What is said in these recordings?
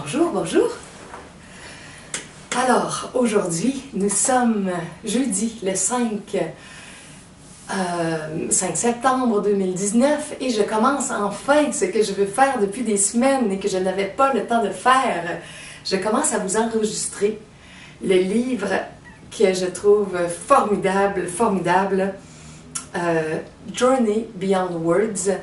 Bonjour, bonjour. Alors, aujourd'hui, nous sommes jeudi, le 5 septembre 2019 et je commence enfin ce que je veux faire depuis des semaines et que je n'avais pas le temps de faire. Je commence à vous enregistrer le livre que je trouve formidable, Journey Beyond Words,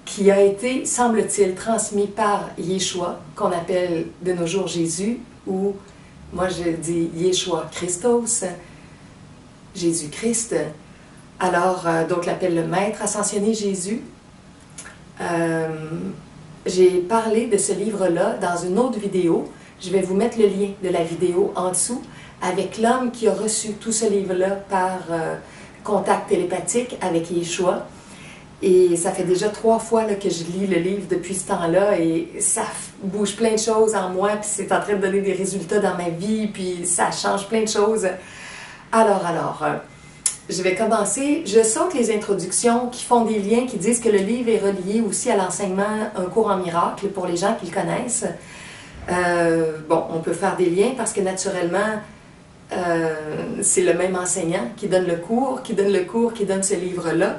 qui a été, semble-t-il, transmis par Yeshua, qu'on appelle de nos jours Jésus, ou moi je dis Yeshua Christos, Jésus-Christ. Alors, donc l'appelle le Maître ascensionné Jésus. J'ai parlé de ce livre-là dans une autre vidéo. Je vais vous mettre le lien de la vidéo en dessous avec l'homme qui a reçu tout ce livre-là par contact télépathique avec Yeshua. Et ça fait déjà 3 fois là, que je lis le livre depuis ce temps-là et ça bouge plein de choses en moi, puis c'est en train de donner des résultats dans ma vie, puis ça change plein de choses. Alors, je vais commencer. Je saute les introductions qui font des liens, qui disent que le livre est relié aussi à l'enseignement Un cours en miracle pour les gens qui le connaissent. Bon, on peut faire des liens parce que naturellement, c'est le même enseignant qui donne le cours, qui donne ce livre-là.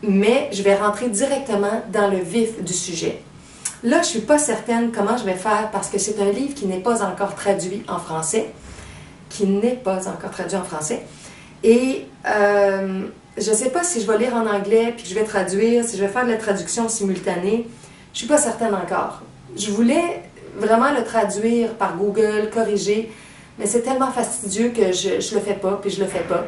Mais je vais rentrer directement dans le vif du sujet. Là, je ne suis pas certaine comment je vais faire parce que c'est un livre qui n'est pas encore traduit en français. Et je ne sais pas si je vais lire en anglais puis que je vais traduire, si je vais faire de la traduction simultanée. Je ne suis pas certaine encore. Je voulais vraiment le traduire par Google, corriger, mais c'est tellement fastidieux que je ne le fais pas, puis je ne le fais pas.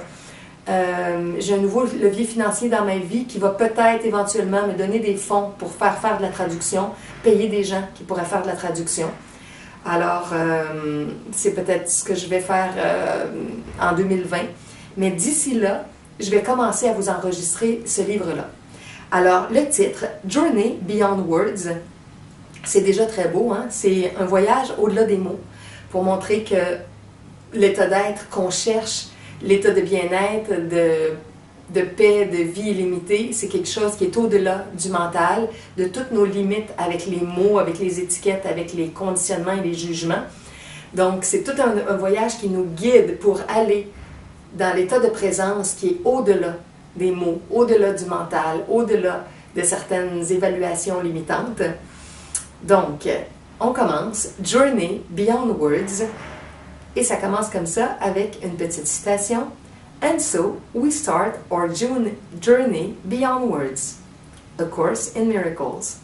J'ai un nouveau levier financier dans ma vie qui va peut-être éventuellement me donner des fonds pour faire de la traduction, payer des gens qui pourraient faire de la traduction. Alors, c'est peut-être ce que je vais faire en 2020. Mais d'ici là, je vais commencer à vous enregistrer ce livre-là. Alors, le titre, Journey Beyond Words, c'est déjà très beau, hein? C'est un voyage au-delà des mots pour montrer que l'état d'être qu'on cherche, l'état de bien-être, de paix, de vie illimitée, c'est quelque chose qui est au-delà du mental, de toutes nos limites avec les mots, avec les étiquettes, avec les conditionnements et les jugements. Donc, c'est tout un voyage qui nous guide pour aller dans l'état de présence qui est au-delà des mots, au-delà du mental, au-delà de certaines évaluations limitantes. Donc, on commence. Journey Beyond Words. Et ça commence comme ça avec une petite citation. And so we start our journey beyond words. A Course in Miracles.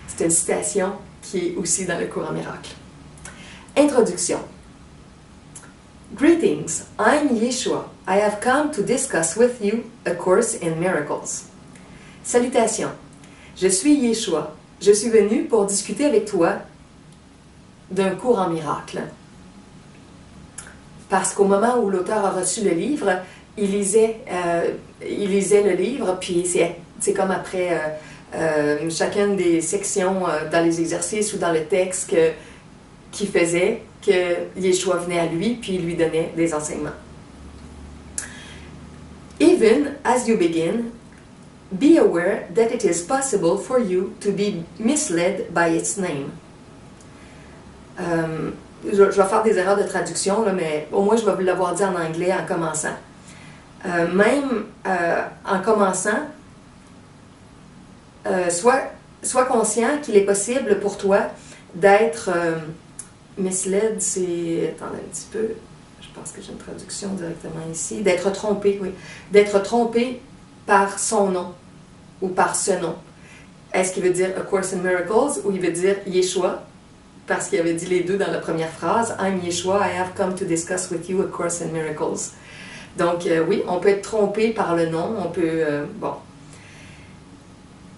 C'est une citation qui est aussi dans le cours en miracle. Introduction. Greetings, I'm Yeshua. I have come to discuss with you A Course in Miracles. Salutations. Je suis Yeshua. Je suis venu pour discuter avec toi d'un cours en miracle. Parce qu'au moment où l'auteur a reçu le livre, il lisait le livre, puis c'est comme après chacune des sections dans les exercices ou dans le texte qu'il faisait, que Yeshua venait à lui, puis il lui donnait des enseignements. Even as you begin, be aware that it is possible for you to be misled by its name. Je vais faire des erreurs de traduction, là, mais au moins je vais vous l'avoir dit en anglais en commençant. Même en commençant, sois conscient qu'il est possible pour toi d'être misled, c'est... Attendez un petit peu, je pense que j'ai une traduction directement ici. D'être trompé, oui. D'être trompé par son nom ou par ce nom. Est-ce qu'il veut dire A Course in Miracles ou il veut dire Yeshua? Parce qu'il avait dit les deux dans la première phrase. I'm Yeshua, I have come to discuss with you A Course in Miracles. Donc, oui, on peut être trompé par le nom, on peut... bon.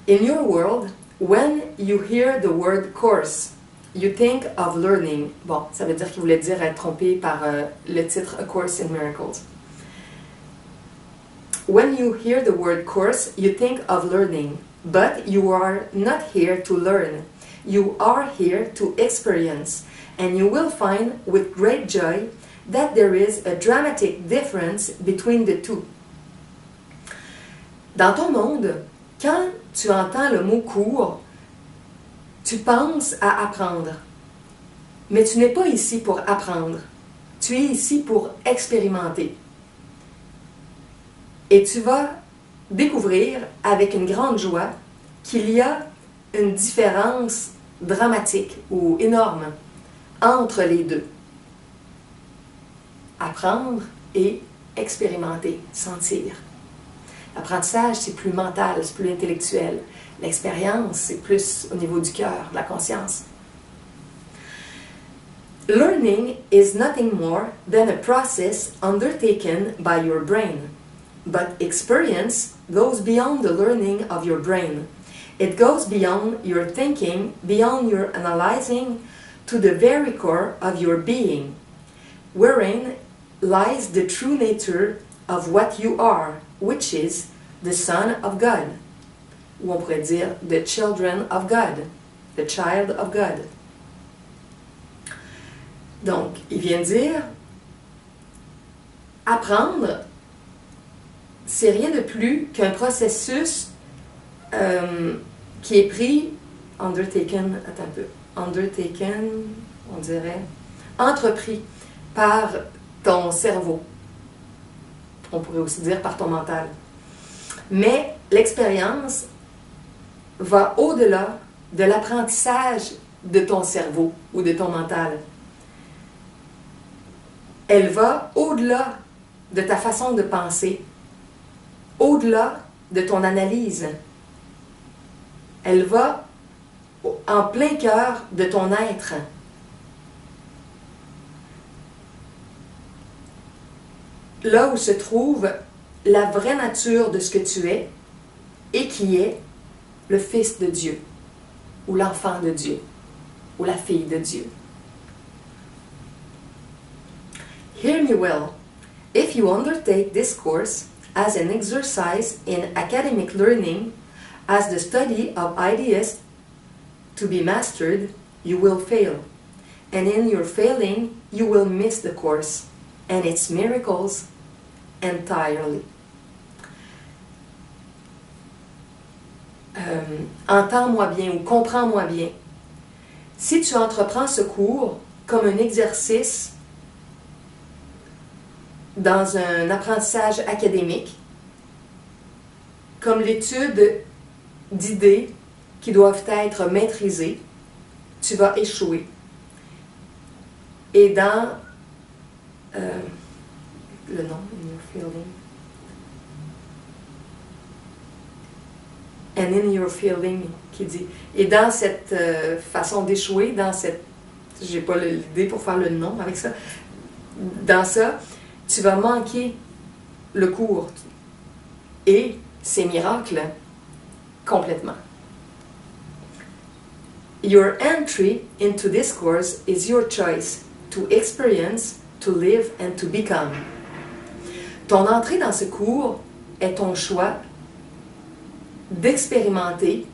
In your world, when you hear the word course, you think of learning. Bon, ça veut dire qu'il voulait dire être trompé par le titre A Course in Miracles. When you hear the word course, you think of learning, but you are not here to learn. You are here to experience, and you will find with great joy that there is a dramatic difference between the two. Dans ton monde, quand tu entends le mot cours, tu penses à apprendre. Mais tu n'es pas ici pour apprendre. Tu es ici pour expérimenter. Et tu vas découvrir avec une grande joie qu'il y a une différence dramatique ou énorme entre les deux. Apprendre et expérimenter, sentir. L'apprentissage, c'est plus mental, c'est plus intellectuel. L'expérience, c'est plus au niveau du cœur, de la conscience. Learning is nothing more than a process undertaken by your brain. But experience goes beyond the learning of your brain. It goes beyond your thinking, beyond your analyzing, to the very core of your being, wherein lies the true nature of what you are, which is the Son of God. Ou on pourrait dire the children of God, the child of God. Donc, il vient dire, apprendre, c'est rien de plus qu'un processus qui est pris, undertaken, attends un peu, undertaken, on dirait, entrepris par ton cerveau. On pourrait aussi dire par ton mental. Mais l'expérience va au-delà de l'apprentissage de ton cerveau ou de ton mental. Elle va au-delà de ta façon de penser, au-delà de ton analyse. Elle va en plein cœur de ton être. Là où se trouve la vraie nature de ce que tu es et qui est le Fils de Dieu, ou l'enfant de Dieu, ou la fille de Dieu. Hear me well. If you undertake this course as an exercise in academic learning, as the study of ideas to be mastered, you will fail. And in your failing, you will miss the course and its miracles entirely. Entends-moi bien ou comprends-moi bien. Si tu entreprends ce cours comme un exercice dans un apprentissage académique, comme l'étude d'idées qui doivent être maîtrisées, tu vas échouer. Et dans le nom, in your feeling. And in your feeling, qui dit. Et dans cette façon d'échouer, dans cette. J'ai pas l'idée pour faire le nom avec ça. Dans ça, tu vas manquer le cours. Et ces miracles, complètement. Your entry into this course is your choice to experience, to live and to become. Ton entrée dans ce cours est ton choix d'expérimenter,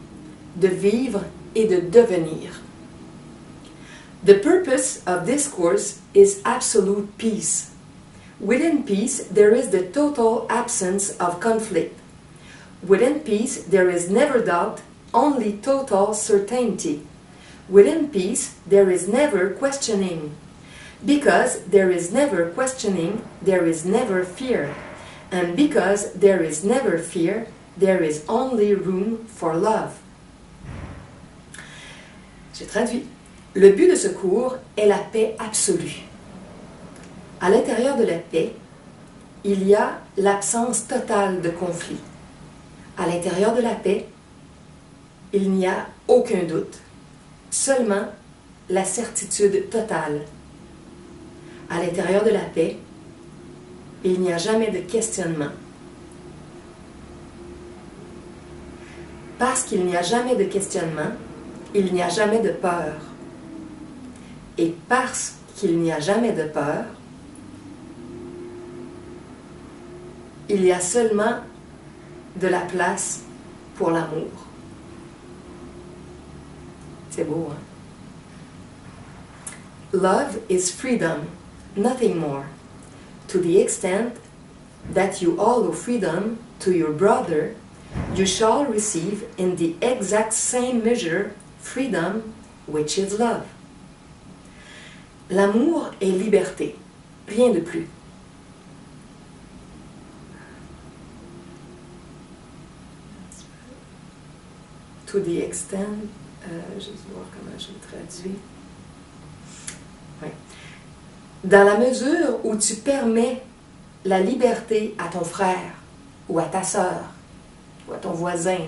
de vivre et de devenir. The purpose of this course is absolute peace. Within peace, there is the total absence of conflict. Within peace, there is never doubt, only total certainty. Within peace, there is never questioning. Because there is never questioning, there is never fear. And because there is never fear, there is only room for love. J'ai traduit. Le but de ce cours est la paix absolue. À l'intérieur de la paix, il y a l'absence totale de conflit. À l'intérieur de la paix, il n'y a aucun doute, seulement la certitude totale. À l'intérieur de la paix, il n'y a jamais de questionnement. Parce qu'il n'y a jamais de questionnement, il n'y a jamais de peur. Et parce qu'il n'y a jamais de peur, il y a seulement de la place pour l'amour. C'est beau, hein? Love is freedom, nothing more. To the extent that you owe freedom to your brother, you shall receive in the exact same measure freedom, which is love. L'amour est liberté, rien de plus. To the extent, je vais voir comment je le traduis. Ouais. Dans la mesure où tu permets la liberté à ton frère ou à ta sœur ou à ton voisin,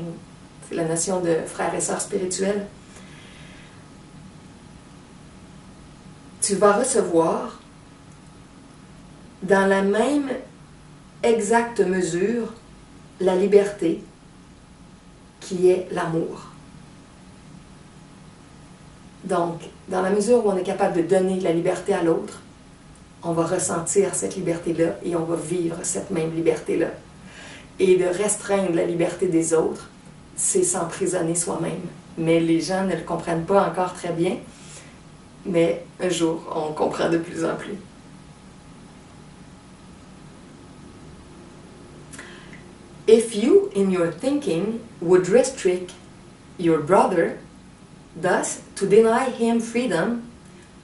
c'est la notion de frère et sœur spirituels, tu vas recevoir dans la même exacte mesure la liberté qui est l'amour. Donc, dans la mesure où on est capable de donner la liberté à l'autre, on va ressentir cette liberté-là et on va vivre cette même liberté-là. Et de restreindre la liberté des autres, c'est s'emprisonner soi-même. Mais les gens ne le comprennent pas encore très bien, mais un jour, on comprend de plus en plus. If you, in your thinking, would restrict your brother, thus to deny him freedom,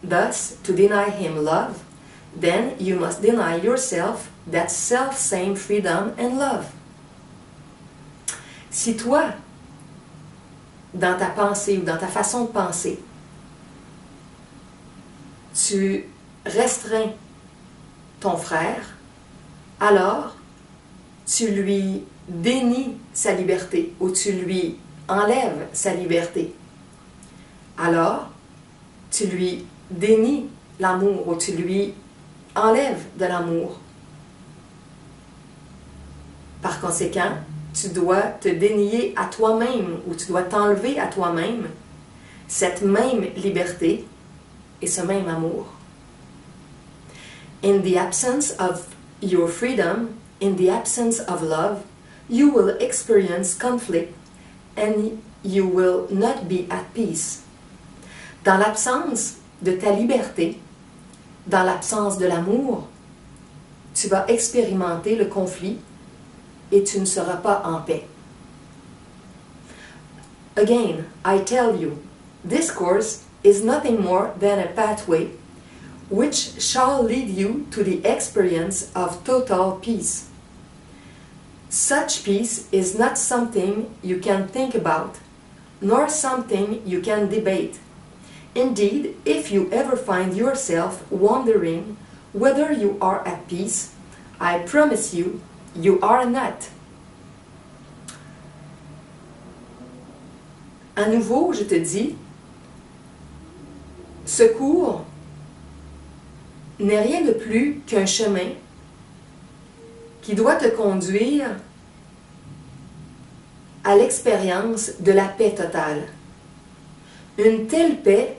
thus to deny him love, then you must deny yourself that self-same freedom and love. Si toi, dans ta pensée ou dans ta façon de penser, tu restreins ton frère, alors tu lui dénies sa liberté ou tu lui enlèves sa liberté. Alors, tu lui dénies l'amour ou tu lui enlèves de l'amour. Par conséquent, tu dois te dénier à toi-même ou tu dois t'enlever à toi-même cette même liberté et ce même amour. In the absence of your freedom, in the absence of love, you will experience conflict and you will not be at peace. Dans l'absence de ta liberté, dans l'absence de l'amour, tu vas expérimenter le conflit et tu ne seras pas en paix. Again, I tell you, this course is nothing more than a pathway which shall lead you to the experience of total peace. Such peace is not something you can think about, nor something you can debate. Indeed, if you ever find yourself wondering whether you are at peace, I promise you, you are not. À nouveau, je te dis, ce cours n'est rien de plus qu'un chemin qui doit te conduire à l'expérience de la paix totale. Une telle paix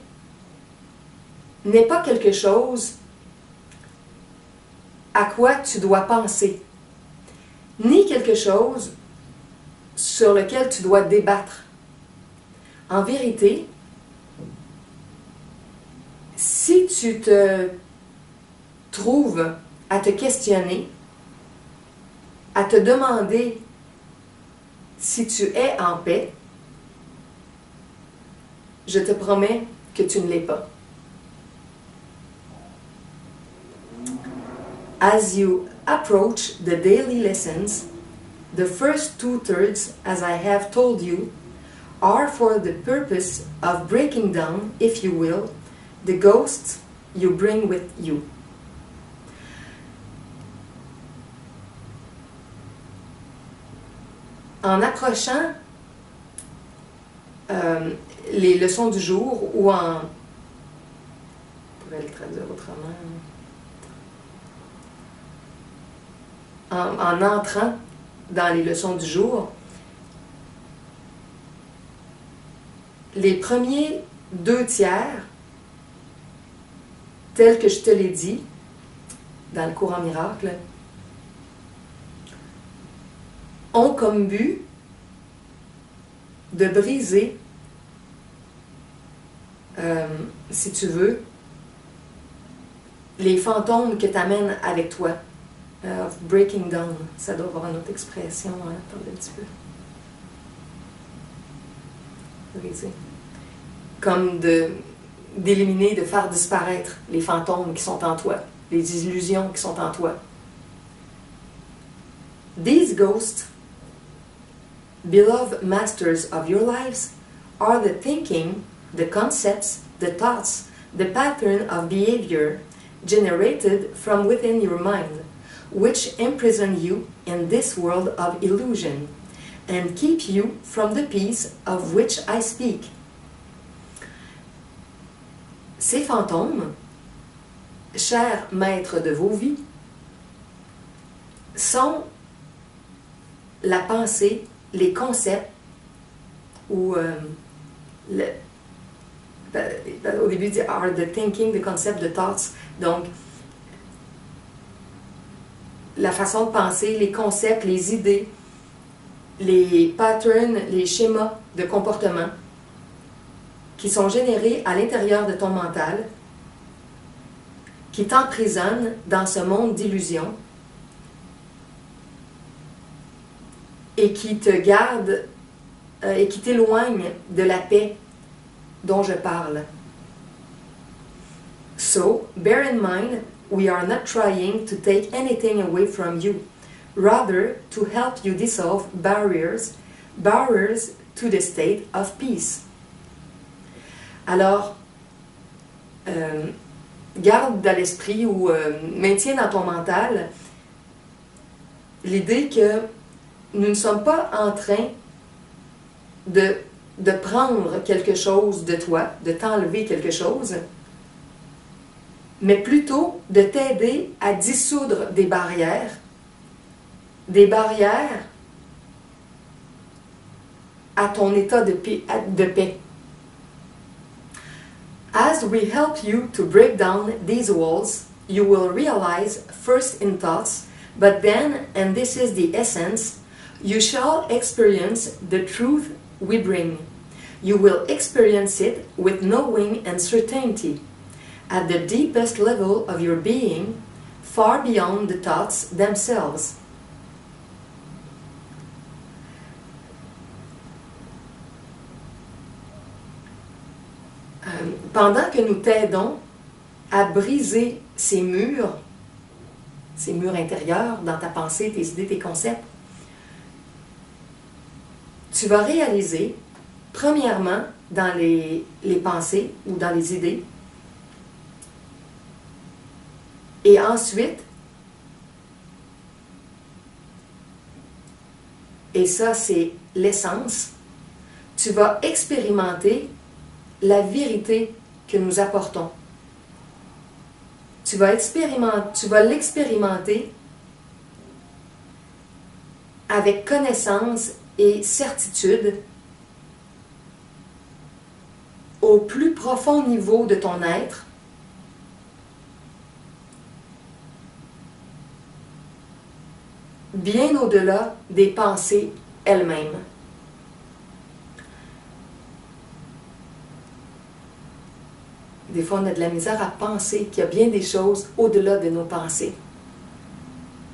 n'est pas quelque chose à quoi tu dois penser, ni quelque chose sur lequel tu dois débattre. En vérité, si tu te trouves à te questionner, à te demander si tu es en paix, je te promets que tu ne l'es pas. As you approach the daily lessons, the first 2/3, as I have told you, are for the purpose of breaking down, if you will, the ghosts you bring with you. En approchant les leçons du jour ou en... Je pourrais le traduire autrement. En entrant dans les leçons du jour, les premiers 2/3, tels que je te l'ai dit dans le cours en miracle, ont comme but de briser, si tu veux, les fantômes que tu amènes avec toi. Breaking down, ça doit avoir une autre expression. Attendez un petit peu. Briser. Comme de d'éliminer, de faire disparaître les fantômes qui sont en toi, les illusions qui sont en toi. These ghosts, beloved masters of your lives, are the thinking, the concepts, the thoughts, the pattern of behavior generated from within your mind, which imprison you in this world of illusion, and keep you from the peace of which I speak. Ces fantômes, chers maîtres de vos vies, sont la pensée, les concepts, ou au début, il dit are the thinking, the concept, the thoughts. Donc, la façon de penser, les concepts, les idées, les patterns, les schémas de comportement qui sont générés à l'intérieur de ton mental, qui t'emprisonnent dans ce monde d'illusions et qui te gardent et qui t'éloignent de la paix dont je parle. So, bear in mind, we are not trying to take anything away from you, rather to help you dissolve barriers to the state of peace. Alors, garde à l'esprit ou maintiens dans ton mental l'idée que nous ne sommes pas en train de prendre quelque chose de toi, de t'enlever quelque chose, mais plutôt de t'aider à dissoudre des barrières à ton état de paix. As we help you to break down these walls, you will realize first in thoughts, but then, and this is the essence, you shall experience the truth we bring. You will experience it with knowing and certainty, at the deepest level of your being, far beyond the thoughts themselves. Pendant que nous t'aidons à briser ces murs intérieurs dans ta pensée, tes idées, tes concepts, tu vas réaliser, premièrement, dans les pensées ou dans les idées, et ensuite, et ça c'est l'essence, tu vas expérimenter la vérité que nous apportons. Tu vas l'expérimenter avec connaissance et certitude au plus profond niveau de ton être, bien au-delà des pensées elles-mêmes. Des fois, on a de la misère à penser qu'il y a bien des choses au-delà de nos pensées.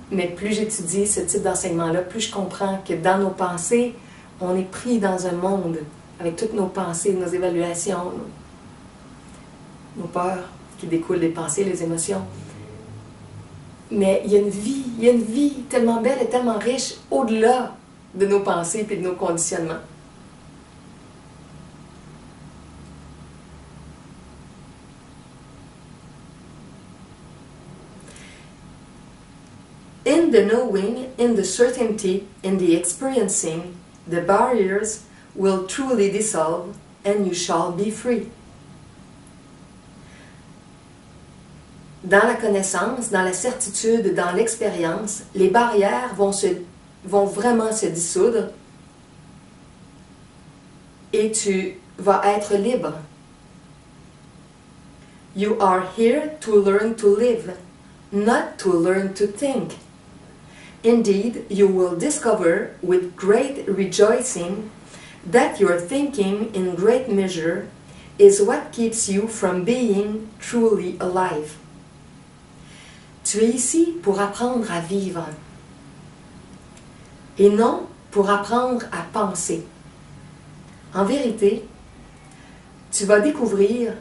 Mais plus j'étudie ce type d'enseignement-là, plus je comprends que dans nos pensées, on est pris dans un monde avec toutes nos pensées, nos évaluations, nos peurs qui découlent des pensées, les émotions. Mais il y a une vie tellement belle et tellement riche au-delà de nos pensées et de nos conditionnements. In the knowing, in the certainty, in the experiencing, the barriers will truly dissolve and you shall be free. Dans la connaissance, dans la certitude, dans l'expérience, les barrières vont vraiment se dissoudre et tu vas être libre. You are here to learn to live, not to learn to think. Indeed, you will discover with great rejoicing that your thinking in great measure is what keeps you from being truly alive. Tu es ici pour apprendre à vivre et non pour apprendre à penser. En vérité, tu vas découvrir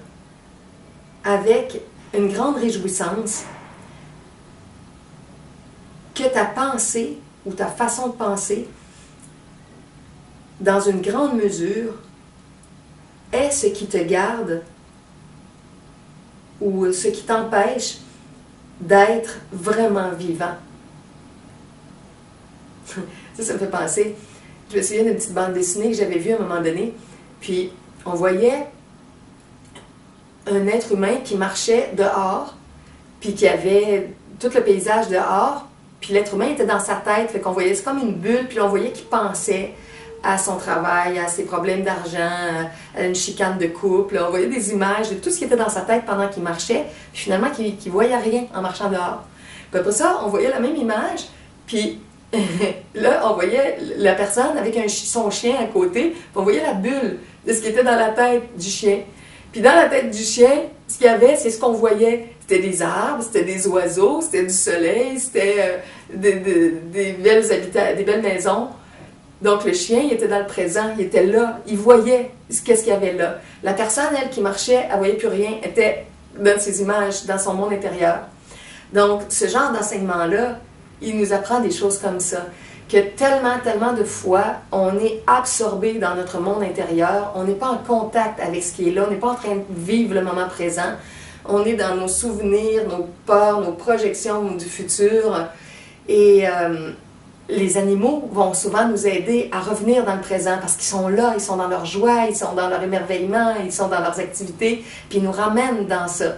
avec une grande réjouissance que ta pensée ou ta façon de penser, dans une grande mesure, est ce qui te garde ou ce qui t'empêche d'être vraiment vivant. Ça me fait penser, je me souviens d'une petite bande dessinée que j'avais vue à un moment donné, puis on voyait un être humain qui marchait dehors, puis qui avait tout le paysage dehors, puis l'être humain était dans sa tête, fait qu'on voyait, c'est comme une bulle, puis on voyait qu'il pensait à son travail, à ses problèmes d'argent, à une chicane de couple. On voyait des images de tout ce qui était dans sa tête pendant qu'il marchait, puis finalement qu'il ne voyait rien en marchant dehors. Puis après ça, on voyait la même image, puis là, on voyait la personne avec son chien à côté, puis on voyait la bulle de ce qui était dans la tête du chien. Puis dans la tête du chien, ce qu'il y avait, c'est ce qu'on voyait. C'était des arbres, c'était des oiseaux, c'était du soleil, c'était des belles maisons. Donc le chien, il était dans le présent, il était là, il voyait qu'est-ce qu'il y avait là. La personne, elle, qui marchait, elle ne voyait plus rien, était dans ses images, dans son monde intérieur. Donc ce genre d'enseignement-là, il nous apprend des choses comme ça, que tellement de fois, on est absorbé dans notre monde intérieur, on n'est pas en contact avec ce qui est là, on n'est pas en train de vivre le moment présent, on est dans nos souvenirs, nos peurs, nos projections du futur, et les animaux vont souvent nous aider à revenir dans le présent parce qu'ils sont là, ils sont dans leur joie, ils sont dans leur émerveillement, ils sont dans leurs activités, puis ils nous ramènent dans ça.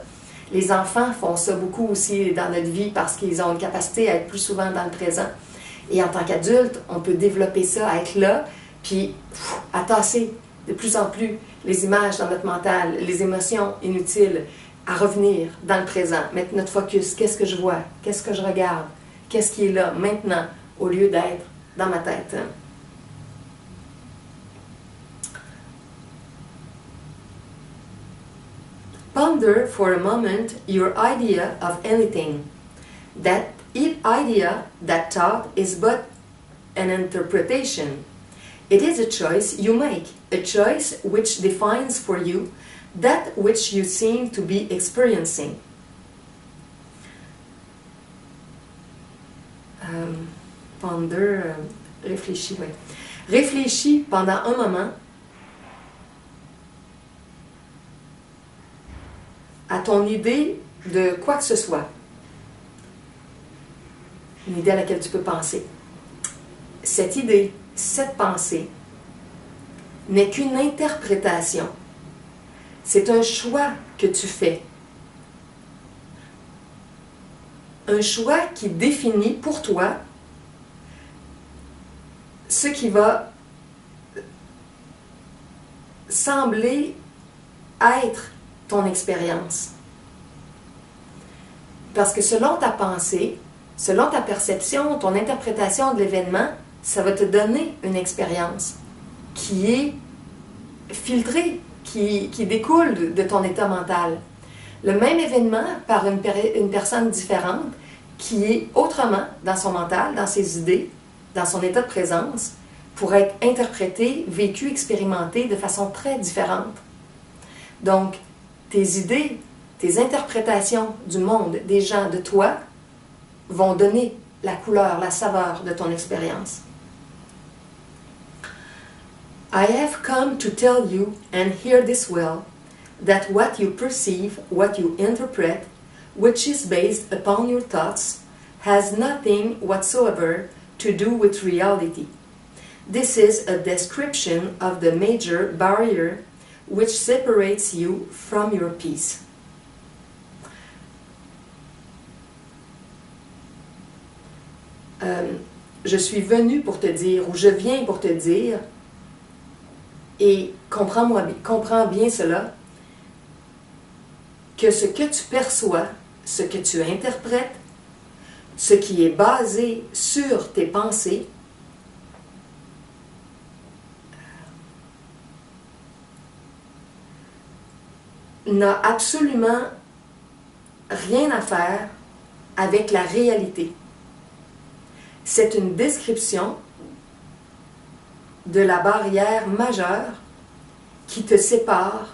Les enfants font ça beaucoup aussi dans notre vie parce qu'ils ont une capacité à être plus souvent dans le présent. Et en tant qu'adulte, on peut développer ça, à être là, puis à tasser de plus en plus les images dans notre mental, les émotions inutiles, à revenir dans le présent, mettre notre focus, qu'est-ce que je vois, qu'est-ce que je regarde, qu'est-ce qui est là maintenant, au lieu d'être dans ma tête. Ponder for a moment your idea of anything. That idea, that thought, is but an interpretation. It is a choice you make, a choice which defines for you that which you seem to be experiencing. Ponder, réfléchis, oui. Réfléchis pendant un moment à ton idée de quoi que ce soit. Une idée à laquelle tu peux penser. Cette idée, cette pensée, n'est qu'une interprétation. C'est un choix que tu fais. Un choix qui définit pour toi ce qui va sembler être ton expérience. Parce que selon ta pensée, selon ta perception, ton interprétation de l'événement, ça va te donner une expérience qui est filtrée, qui découle de ton état mental. Le même événement par une personne différente qui est autrement dans son mental, dans ses idées, dans son état de présence, pour être interprété, vécu, expérimenté de façon très différente. Donc, tes idées, tes interprétations du monde, des gens, de toi, vont donner la couleur, la saveur de ton expérience. I have come to tell you, and hear this well, that what you perceive, what you interpret, which is based upon your thoughts, has nothing whatsoever to do with reality. This is a description of the major barrier which separates you from your peace. Je suis venu pour te dire, ou je viens pour te dire, et comprends bien cela, que ce que tu perçois, ce que tu interprètes, ce qui est basé sur tes pensées, n'a absolument rien à faire avec la réalité. C'est une description de la barrière majeure qui te sépare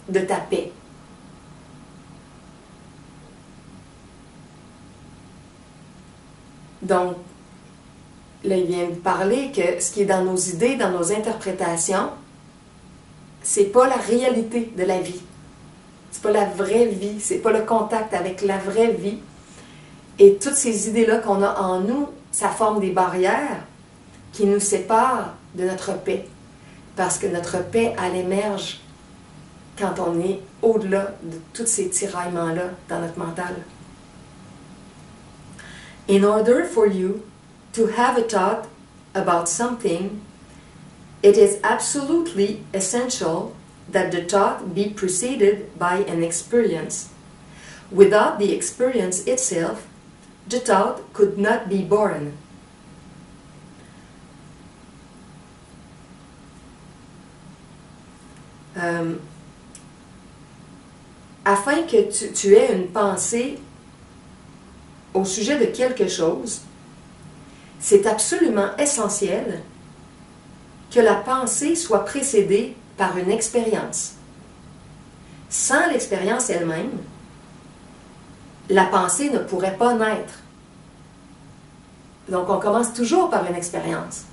de ta paix. Donc, là, il vient de parler que ce qui est dans nos idées, dans nos interprétations, c'est pas la réalité de la vie. C'est pas la vraie vie, c'est pas le contact avec la vraie vie. Et toutes ces idées-là qu'on a en nous, ça forme des barrières qui nous séparent de notre paix. Parce que notre paix, elle émerge quand on est au-delà de tous ces tiraillements-là dans notre mental. In order for you to have a thought about something, it is absolutely essential that the thought be preceded by an experience. Without the experience itself, the thought could not be born. Afin que tu aies une pensée au sujet de quelque chose, c'est absolument essentiel que la pensée soit précédée par une expérience. Sans l'expérience elle-même, la pensée ne pourrait pas naître. Donc, on commence toujours par une expérience.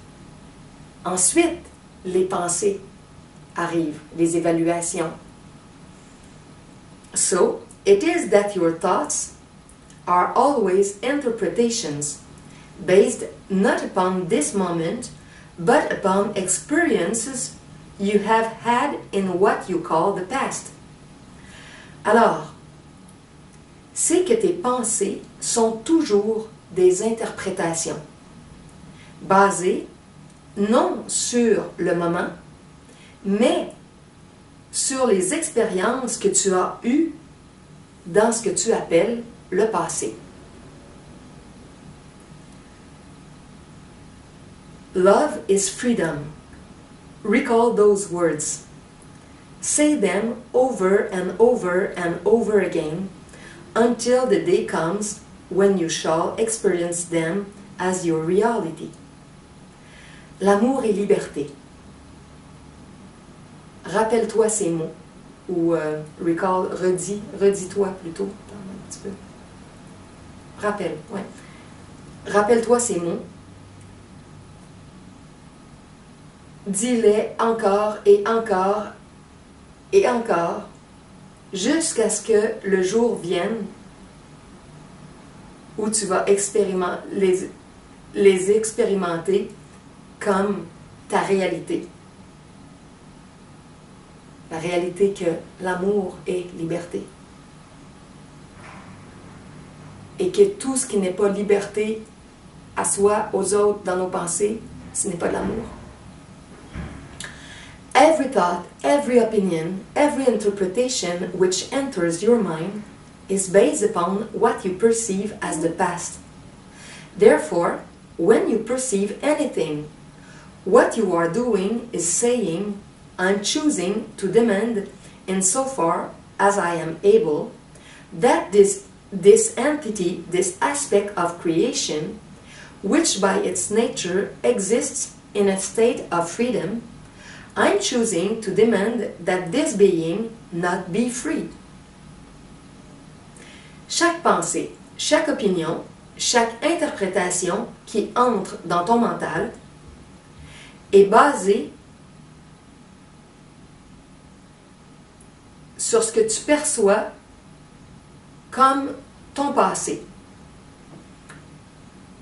Ensuite, les pensées arrivent, les évaluations. So, it is that your thoughts are always interpretations, based not upon this moment, but upon experiences you have had in what you call the past. Alors, c'est que tes pensées sont toujours des interprétations, basées non sur le moment, mais sur les expériences que tu as eues dans ce que tu appelles le passé. Love is freedom. Recall those words. Say them over and over and over again until the day comes when you shall experience them as your reality. L'amour et liberté. Rappelle-toi ces mots. Ou recall, redis-toi plutôt. Attends un petit peu. Rappelle, ouais. Rappelle-toi ces mots. Dis-les encore et encore et encore jusqu'à ce que le jour vienne où tu vas les expérimenter comme ta réalité. La réalité que l'amour est liberté. Et que tout ce qui n'est pas liberté à soi, aux autres, dans nos pensées, ce n'est pas de l'amour. Every thought, every opinion, every interpretation which enters your mind is based upon what you perceive as the past. Therefore, when you perceive anything, what you are doing is saying, I'm choosing to demand, insofar as I am able, that this entity, this aspect of creation, which by its nature exists in a state of freedom, I'm choosing to demand that this being not be free. Chaque pensée, chaque opinion, chaque interprétation qui entre dans ton mental est basée sur ce que tu perçois comme ton passé.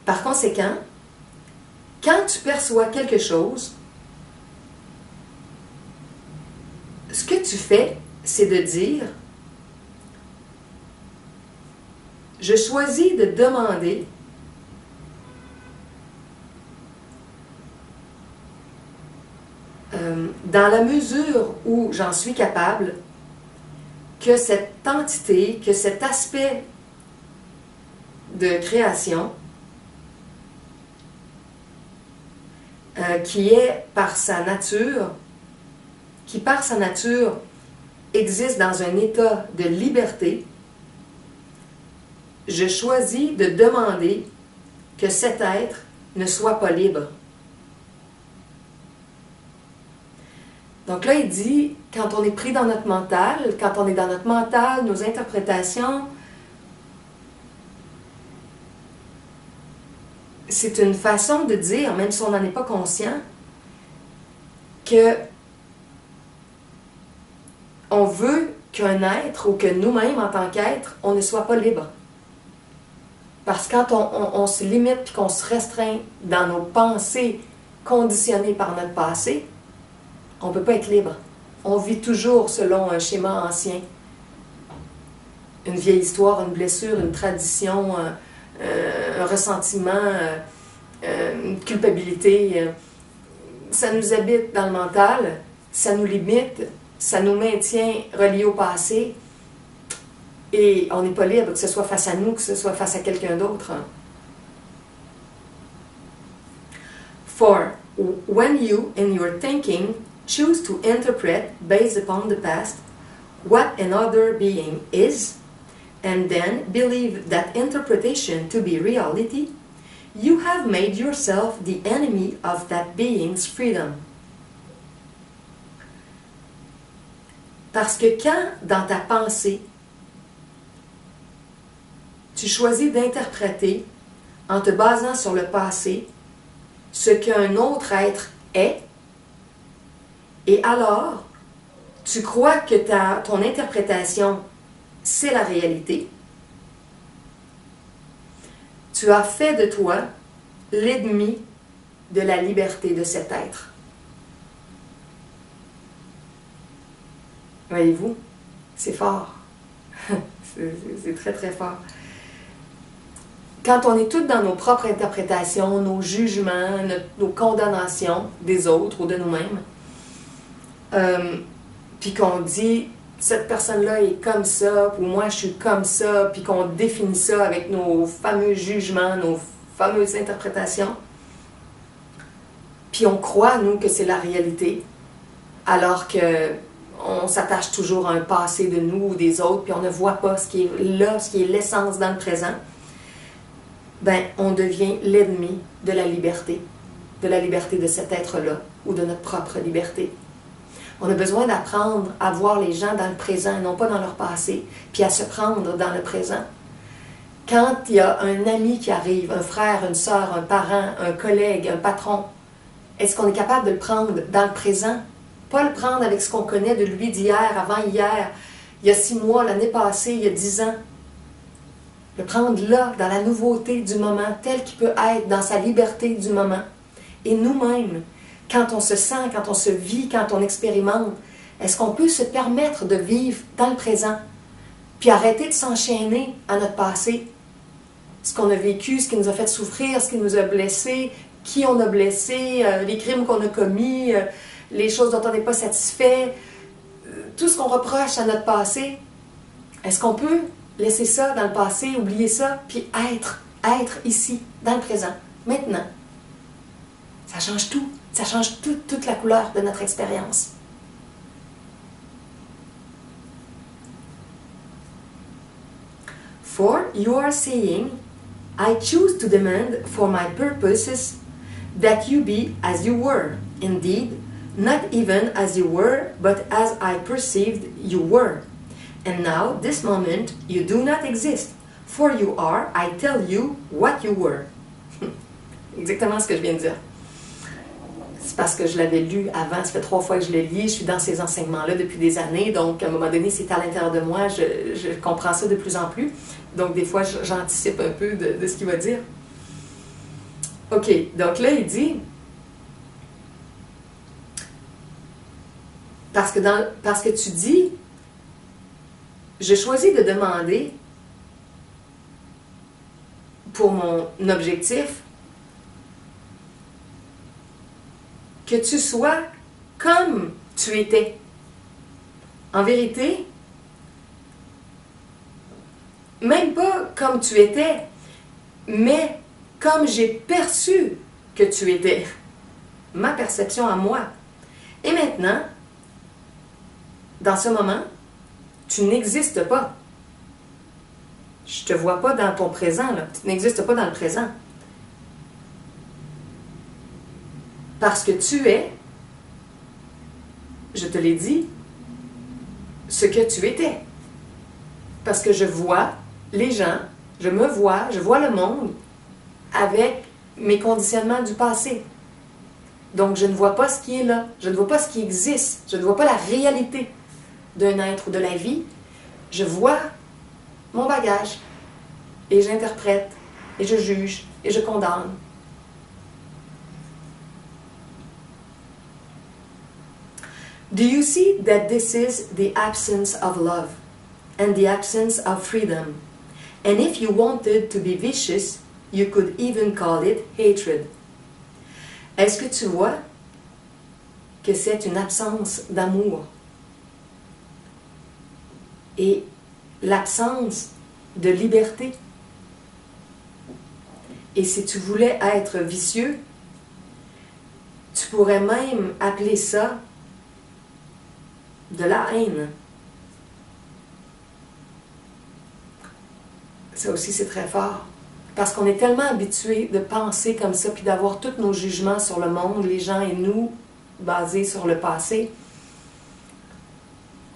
Par conséquent, quand tu perçois quelque chose, ce que tu fais, c'est de dire « Je choisis de demander dans la mesure où j'en suis capable, que cette entité, que cet aspect de création qui est par sa nature, qui par sa nature existe dans un état de liberté, je choisis de demander que cet être ne soit pas libre. Donc là, il dit, quand on est pris dans notre mental, quand on est dans notre mental, nos interprétations, c'est une façon de dire, même si on n'en est pas conscient, que on veut qu'un être ou que nous-mêmes, en tant qu'être, on ne soit pas libre. Parce que quand on se limite et qu'on se restreint dans nos pensées conditionnées par notre passé, on ne peut pas être libre. On vit toujours selon un schéma ancien. Une vieille histoire, une blessure, une tradition, un ressentiment, une culpabilité. Ça nous habite dans le mental, ça nous limite, ça nous maintient reliés au passé et on n'est pas libre, que ce soit face à nous, que ce soit face à quelqu'un d'autre. For when you, in your thinking, choose to interpret based upon the past what another being is, and then believe that interpretation to be reality, you have made yourself the enemy of that being's freedom. Parce que quand, dans ta pensée, tu choisis d'interpréter, en te basant sur le passé, ce qu'un autre être est, et alors, tu crois que ton interprétation, c'est la réalité, tu as fait de toi l'ennemi de la liberté de cet être. Voyez-vous, c'est fort. C'est très, très fort. Quand on est tous dans nos propres interprétations, nos jugements, nos condamnations des autres ou de nous-mêmes, puis qu'on dit « cette personne-là est comme ça » ou « moi je suis comme ça », puis qu'on définit ça avec nos fameux jugements, nos fameuses interprétations, puis on croit, nous, que c'est la réalité, alors que on s'attache toujours à un passé de nous ou des autres, puis on ne voit pas ce qui est là, ce qui est l'essence dans le présent, ben, on devient l'ennemi de la liberté de cet être-là, ou de notre propre liberté. On a besoin d'apprendre à voir les gens dans le présent, et non pas dans leur passé, puis à se prendre dans le présent. Quand il y a un ami qui arrive, un frère, une sœur, un parent, un collègue, un patron, est-ce qu'on est capable de le prendre dans le présent? Pas le prendre avec ce qu'on connaît de lui d'hier, avant-hier, il y a 6 mois, l'année passée, il y a 10 ans. Le prendre là, dans la nouveauté du moment, tel qu'il peut être, dans sa liberté du moment. Et nous-mêmes, quand on se sent, quand on se vit, quand on expérimente, est-ce qu'on peut se permettre de vivre dans le présent, puis arrêter de s'enchaîner à notre passé, ce qu'on a vécu, ce qui nous a fait souffrir, ce qui nous a blessés, qui on a blessé, les crimes qu'on a commis, les choses dont on n'est pas satisfait, tout ce qu'on reproche à notre passé, est-ce qu'on peut laisser ça dans le passé, oublier ça, puis être ici, dans le présent, maintenant? Ça change tout. Ça change toute la couleur de notre expérience. For you are saying, I choose to demand for my purposes that you be as you were, indeed, not even as you were, but as I perceived you were. And now, this moment, you do not exist, for you are, I tell you, what you were. Exactement ce que je viens de dire. C'est parce que je l'avais lu avant, ça fait 3 fois que je le lis, je suis dans ces enseignements-là depuis des années, donc à un moment donné, c'est à l'intérieur de moi, je comprends ça de plus en plus. Donc des fois, j'anticipe un peu de ce qu'il va dire. OK, donc là, il dit, parce que tu dis, je choisis de demander pour mon objectif que tu sois comme tu étais. En vérité, même pas comme tu étais, mais comme j'ai perçu que tu étais. Ma perception à moi. Et maintenant, dans ce moment, tu n'existes pas. Je ne te vois pas dans ton présent, là. Tu n'existes pas dans le présent. Parce que tu es, je te l'ai dit, ce que tu étais. Parce que je vois les gens, je me vois, je vois le monde avec mes conditionnements du passé. Donc, je ne vois pas ce qui est là. Je ne vois pas ce qui existe. Je ne vois pas la réalité d'un être ou de la vie. Je vois mon bagage. Et j'interprète. Et je juge. Et je condamne. Do you see that this is the absence of love and the absence of freedom? And if you wanted to be vicious, you could even call it hatred. Est-ce que tu vois que c'est une absence d'amour et l'absence de liberté? Et si tu voulais être vicieux, tu pourrais même appeler ça de la haine. Ça aussi, c'est très fort. Parce qu'on est tellement habitué de penser comme ça, puis d'avoir tous nos jugements sur le monde, les gens et nous, basés sur le passé,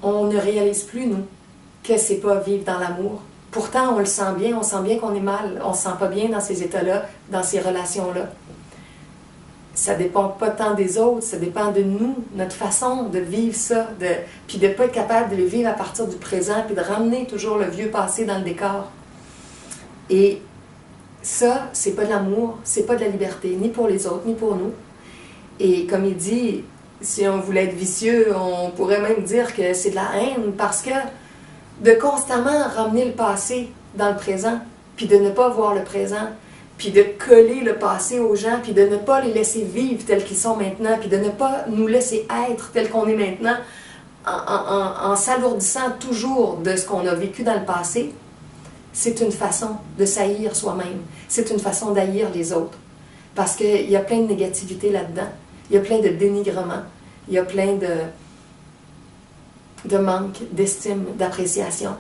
on ne réalise plus, nous, que c'est pas vivre dans l'amour. Pourtant, on le sent bien, on sent bien qu'on est mal, on se sent pas bien dans ces états-là, dans ces relations-là. Ça dépend pas tant des autres, ça dépend de nous, notre façon de vivre ça, puis de ne pas être capable de le vivre à partir du présent, puis de ramener toujours le vieux passé dans le décor. Et ça, c'est pas de l'amour, c'est pas de la liberté, ni pour les autres, ni pour nous. Et comme il dit, si on voulait être vicieux, on pourrait même dire que c'est de la haine, parce que de constamment ramener le passé dans le présent, puis de ne pas voir le présent, puis de coller le passé aux gens, puis de ne pas les laisser vivre tels qu'ils sont maintenant, puis de ne pas nous laisser être tels qu'on est maintenant, en s'alourdissant toujours de ce qu'on a vécu dans le passé, c'est une façon de s'haïr soi-même. C'est une façon d'haïr les autres. Parce qu'il y a plein de négativité là-dedans. Il y a plein de dénigrement. Il y a plein de manque d'estime, d'appréciation.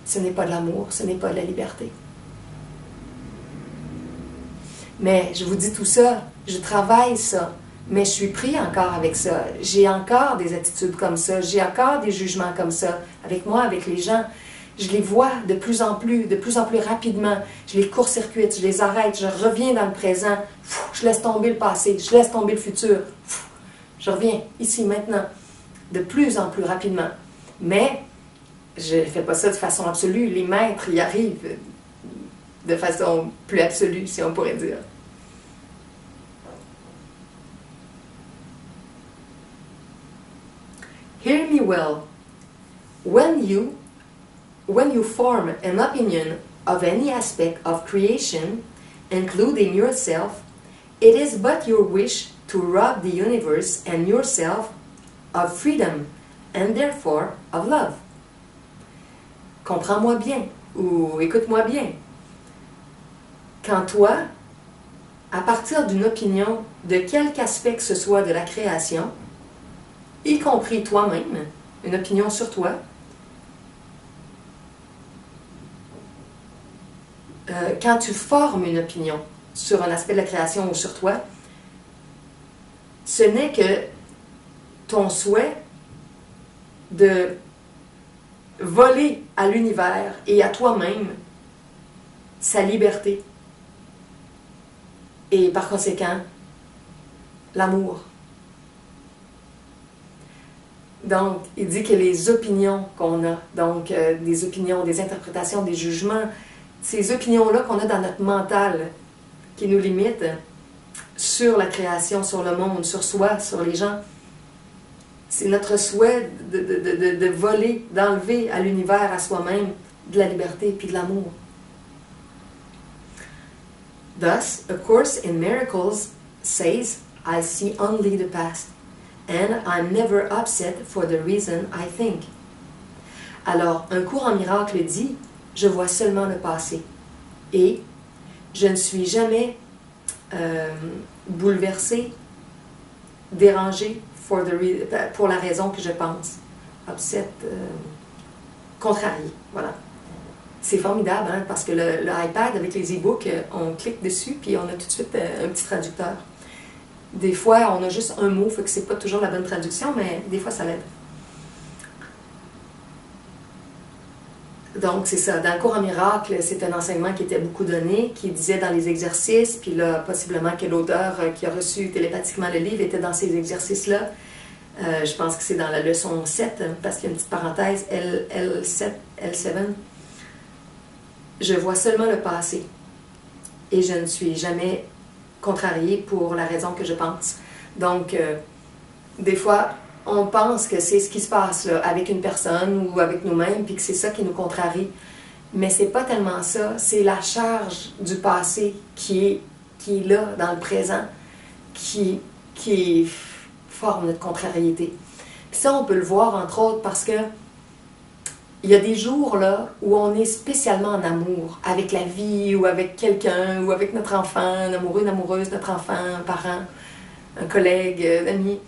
Ce n'est pas de l'amour, ce n'est pas de la liberté. Mais je vous dis tout ça, je travaille ça, mais je suis pris encore avec ça. J'ai encore des attitudes comme ça, j'ai encore des jugements comme ça, avec moi, avec les gens. Je les vois de plus en plus rapidement. Je les court-circuite, je les arrête, je reviens dans le présent. Je laisse tomber le passé, je laisse tomber le futur. Je reviens ici, maintenant, de plus en plus rapidement. Mais je ne fais pas ça de façon absolue. Les maîtres y arrivent de façon plus absolue, si on pourrait dire. Hear me well. When you form an opinion of any aspect of creation, including yourself, it is but your wish to rob the universe and yourself of freedom, and therefore of love. Comprends-moi bien, ou écoute-moi bien. Quand toi, à partir d'une opinion de quelque aspect que ce soit de la création, y compris toi-même, une opinion sur toi, quand tu formes une opinion sur un aspect de la création ou sur toi, ce n'est que ton souhait de voler à l'univers et à toi-même sa liberté. Et par conséquent, l'amour. Donc, il dit que les opinions qu'on a, donc des opinions, des interprétations, des jugements, ces opinions-là qu'on a dans notre mental, qui nous limitent sur la création, sur le monde, sur soi, sur les gens, c'est notre souhait de voler, d'enlever à l'univers, à soi-même, de la liberté puis de l'amour. Thus, A Course in Miracles says, I see only the past, and I'm never upset for the reason I think. Alors, un cours en miracle dit, je vois seulement le passé, et je ne suis jamais bouleversée, dérangée pour la raison que je pense. Upset, contrariée, voilà. C'est formidable, hein, parce que le iPad avec les e-books, on clique dessus, puis on a tout de suite un petit traducteur. Des fois, on a juste un mot, fait que c'est pas toujours la bonne traduction, mais des fois, ça l'aide. Donc, c'est ça. Dans le cours en miracle, c'est un enseignement qui était beaucoup donné, qui disait dans les exercices, puis là, possiblement que l'auteur qui a reçu télépathiquement le livre était dans ces exercices-là. Je pense que c'est dans la leçon 7, parce qu'il y a une petite parenthèse, L7, L7. Je vois seulement le passé et je ne suis jamais contrariée pour la raison que je pense. Donc, des fois, on pense que c'est ce qui se passe là, avec une personne ou avec nous-mêmes, puis que c'est ça qui nous contrarie. Mais c'est pas tellement ça. C'est la charge du passé qui est là, dans le présent, qui forme notre contrariété. Puis ça, on peut le voir, entre autres, parce que il y a des jours là où on est spécialement en amour avec la vie ou avec quelqu'un ou avec notre enfant, un amoureux, une amoureuse, notre enfant, un parent, un collègue, un ami.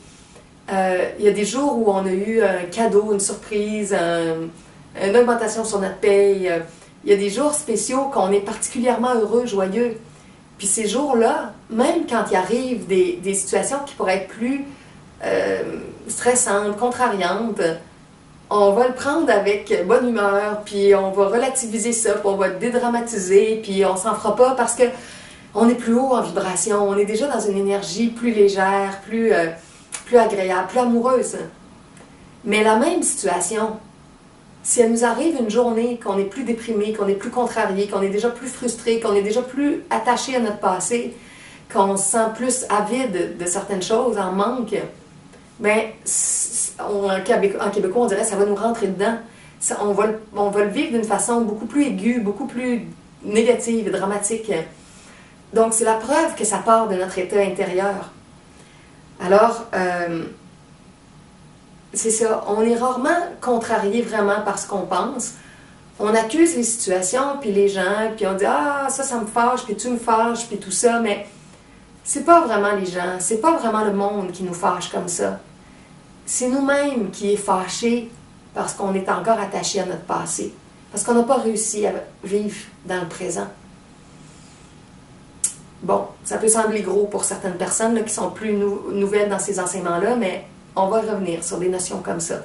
Il y a des jours où on a eu un cadeau, une surprise, une augmentation sur notre paye. Il y a des jours spéciaux qu'on est particulièrement heureux, joyeux. Puis ces jours-là, même quand il arrive des situations qui pourraient être plus stressantes, contrariantes, on va le prendre avec bonne humeur, puis on va relativiser ça, puis on va dédramatiser, puis on s'en fera pas parce que on est plus haut en vibration, on est déjà dans une énergie plus légère, plus agréable, plus amoureuse. Mais la même situation, si elle nous arrive une journée qu'on est plus déprimé, qu'on est plus contrarié, qu'on est déjà plus frustré, qu'on est déjà plus attaché à notre passé, qu'on se sent plus avide de certaines choses, en manque, bien, en québécois, on dirait que ça va nous rentrer dedans. On va le vivre d'une façon beaucoup plus aiguë, beaucoup plus négative et dramatique. Donc, c'est la preuve que ça part de notre état intérieur. Alors, c'est ça, on est rarement contrarié vraiment par ce qu'on pense. On accuse les situations, puis les gens, puis on dit « Ah, ça me fâche, puis tu me fâches, puis tout ça », mais c'est pas vraiment les gens, c'est pas vraiment le monde qui nous fâche comme ça. C'est nous-mêmes qui est fâchés parce qu'on est encore attaché à notre passé, parce qu'on n'a pas réussi à vivre dans le présent. Bon, ça peut sembler gros pour certaines personnes là, qui sont plus nouvelles dans ces enseignements-là, mais on va revenir sur des notions comme ça.